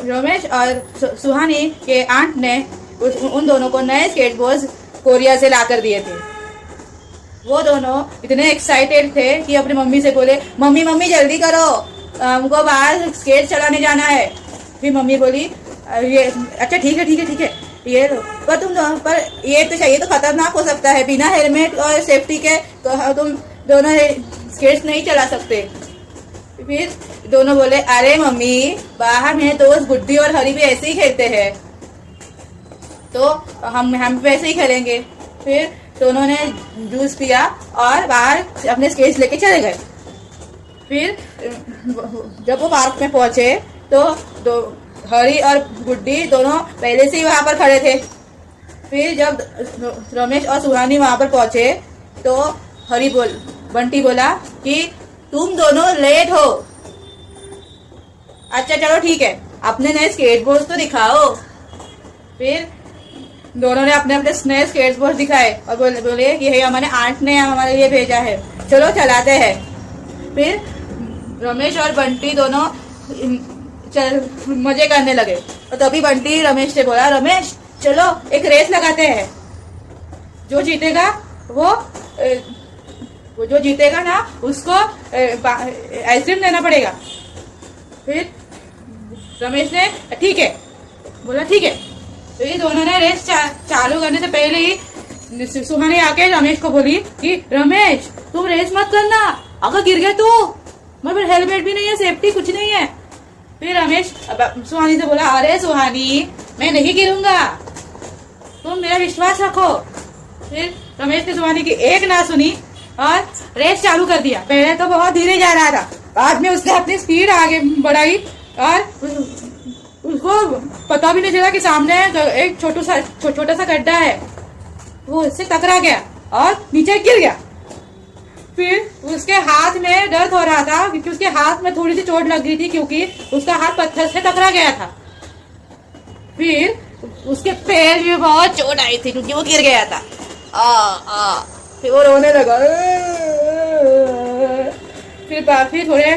रमेश और सुहानी के आंट ने उन दोनों को नए स्केटबोर्ड कोरिया से ला कर दिए थे। वो दोनों इतने एक्साइटेड थे कि अपनी मम्मी से बोले, मम्मी मम्मी जल्दी करो, हमको बाहर स्केट चलाने जाना है। फिर मम्मी बोली, ये अच्छा ठीक है ठीक है ठीक है, ये पर ये तो चाहिए, तो खतरनाक हो सकता है, बिना हेलमेट और सेफ्टी के तो तुम दोनों स्केट्स नहीं चला सकते। फिर दोनों बोले, अरे मम्मी बाहर मेरे दोस्त गुड्डी और हरी भी ऐसे ही खेलते हैं, तो हम वैसे ही खेलेंगे। फिर दोनों ने जूस पिया और बाहर अपने स्केट्स लेके चले गए। फिर जब वो पार्क में पहुंचे तो हरी और गुड्डी दोनों पहले से ही वहां पर खड़े थे। फिर जब रमेश और सुहानी वहां पर पहुंचे तो बंटी बोला कि तुम दोनों लेट हो। अच्छा चलो ठीक है, अपने नए स्केटबोर्ड तो दिखाओ। फिर दोनों ने अपने अपने नए स्केटबोर्ड दिखाए और बोले कि ये हमारे आंट ने हमारे लिए भेजा है, चलो चलाते हैं। फिर रमेश और बंटी दोनों मजे करने लगे। और तभी बंटी रमेश से बोला, रमेश चलो एक रेस लगाते हैं, जो जीतेगा वो जो जीतेगा ना उसको आइसक्रीम देना पड़ेगा। फिर रमेश ने ठीक है बोला, ठीक है। तो ये दोनों ने रेस चालू करने से पहले ही सुहानी आके रमेश को बोली कि रमेश तुम रेस मत करना, अगर गिर गए तो मगर हेलमेट भी नहीं है, सेफ्टी कुछ नहीं है। फिर रमेश सुहानी से बोला, अरे सुहानी मैं नहीं गिरूंगा, तुम मेरा विश्वास रखो। फिर रमेश ने सुहानी की एक ना सुनी और रेस चालू कर दिया। पहले तो बहुत धीरे जा रहा था, बाद में उसने अपनी स्पीड आगे बढ़ाई और उसको पता भी नहीं चला कि सामने एक छोटा सा गड्ढा है, वो उससे टकरा गया और नीचे गिर गया। फिर उसके हाथ में दर्द हो रहा था क्योंकि उसके हाथ में थोड़ी सी चोट लग गई थी, क्योंकि उसका हाथ पत्थर से टकरा गया था। फिर उसके पैर में बहुत चोट आई थी क्योंकि वो गिर गया था। फिर वो रोने लगा। फिर थोड़े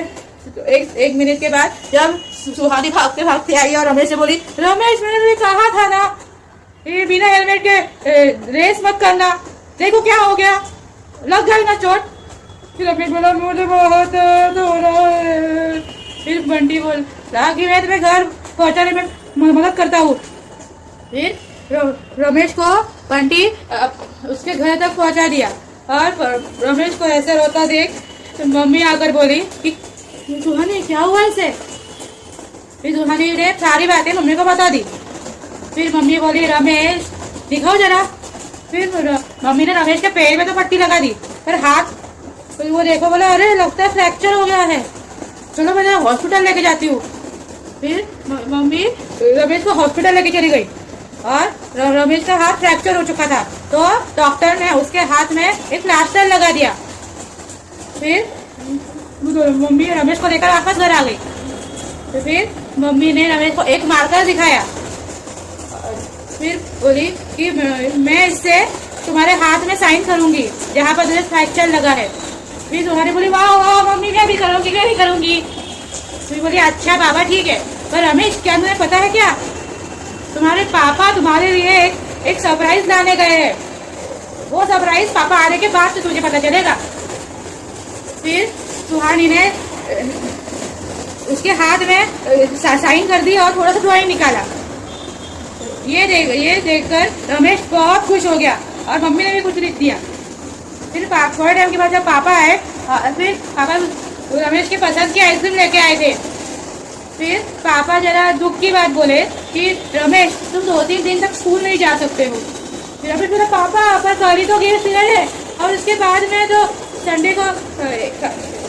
एक मिनट के बाद जब सुहानी भागते भागते आई और रमेश से बोली, रमेश मैंने तुझे कहा था ना ये बिना हेलमेट के रेस मत करना, देखो क्या हो गया, लग गई ना चोट। फिर रमेश बोला, मुझे बहुत दर्द हो रहा है। फिर बंटी बोला कि मैं तुम्हें घर पहुंचाने में मदद करता हूँ। फिर रमेश को बंटी उसके घर तक पहुंचा दिया और रमेश को ऐसे रोता देख तो मम्मी आकर बोली कि सुहानी क्या हुआ इसे। फिर सुहानी ने सारी बातें मम्मी को बता दी। फिर मम्मी बोली, रमेश दिखाओ जरा। फिर मम्मी ने रमेश के पैर में तो पट्टी लगा दी, पर हाथ वो देखो, बोला अरे लगता है फ्रैक्चर हो गया है, चलो मैं हॉस्पिटल लेके जाती हूँ। फिर मम्मी रमेश को हॉस्पिटल लेके चली गई और रमेश का हाथ फ्रैक्चर हो चुका था, तो डॉक्टर ने उसके हाथ में एक प्लास्टर लगा दिया। फिर मम्मी रमेश को लेकर वापस घर आ गई। तो फिर मम्मी ने रमेश को एक मार्कर दिखाया, फिर बोली कि मैं इससे तुम्हारे हाथ में साइन करूंगी जहाँ पर तुझे फ्रैक्चर लगा है। फिर तुम्हारी बोली, वाह वाह मम्मी मैं भी करूंगी। फिर बोली, अच्छा बाबा ठीक है, पर रमेश क्या तुम्हें पता है क्या, तुम्हारे पापा तुम्हारे लिए एक सरप्राइज लाने गए हैं, वो सरप्राइज पापा आने के बाद से तुझे पता चलेगा। फिर सुहानी ने उसके हाथ में साइन कर दी और थोड़ा सा ड्राइंग निकाला। ये देखकर रमेश बहुत खुश हो गया और मम्मी ने भी कुछ लिख दिया। फिर थोड़े टाइम के बाद जब पापा आए, फिर पापा रमेश के पसंद की आइसक्रीम लेके आए थे। फिर पापा जरा दुख की बात बोले कि रमेश तुम 2-3 दिन तक स्कूल नहीं जा सकते हो। फिर रमेश बोला, पापा पर कल तो गेस्ट है और उसके बाद में तो संडे को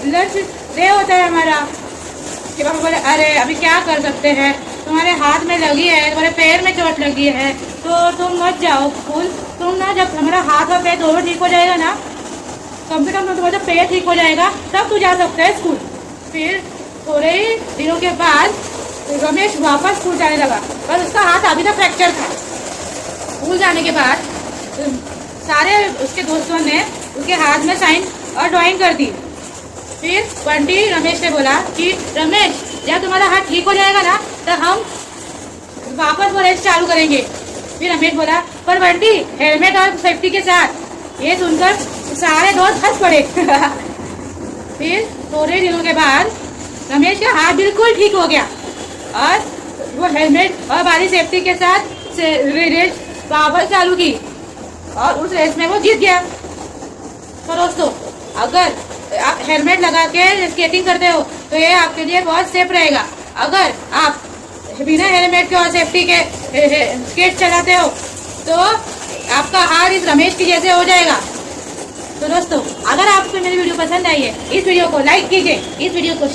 लंच डे होता है हमारा। कि पापा बोले, अरे अभी क्या कर सकते हैं, तुम्हारे हाथ में लगी है, तुम्हारे पैर में चोट लगी है, तो तुम मत जाओ स्कूल। तुम ना जब हमारा हाथ और पैर दोनों ठीक हो जाएगा ना, कम से कम तुम्हारा पैर ठीक हो जाएगा, तब तू जा सकता है स्कूल। फिर थोड़े ही दिनों के बाद रमेश वापस स्कूल जाने लगा, पर उसका हाथ अभी तक फ्रैक्चर था। स्कूल जाने के बाद सारे उसके दोस्तों ने उसके हाथ में साइन और ड्राइंग कर दी। फिर बंटी रमेश ने बोला कि रमेश जब तुम्हारा हाथ ठीक हो जाएगा ना, तो हम वापस वो रेस चालू करेंगे। फिर रमेश बोला पर बंटी हेलमेट और सेफ्टी के साथ। ये सुनकर सारे दोस्त हंस पड़े। फिर थोड़े दिनों के बाद रमेश का हाथ बिल्कुल ठीक हो गया और वो हेलमेट और बारी सेफ्टी के साथ रेस वापस चालू की और उस रेस में वो जीत गया। तो दोस्तों अगर आप हेलमेट लगा के स्केटिंग करते हो तो ये आपके लिए बहुत सेफ रहेगा। अगर आप बिना हेलमेट के और सेफ्टी के स्केट चलाते हो तो आपका हाथ इस रमेश की जैसे हो जाएगा। तो दोस्तों अगर आपको मेरी वीडियो पसंद आई है इस वीडियो को लाइक कीजिए, इस वीडियो को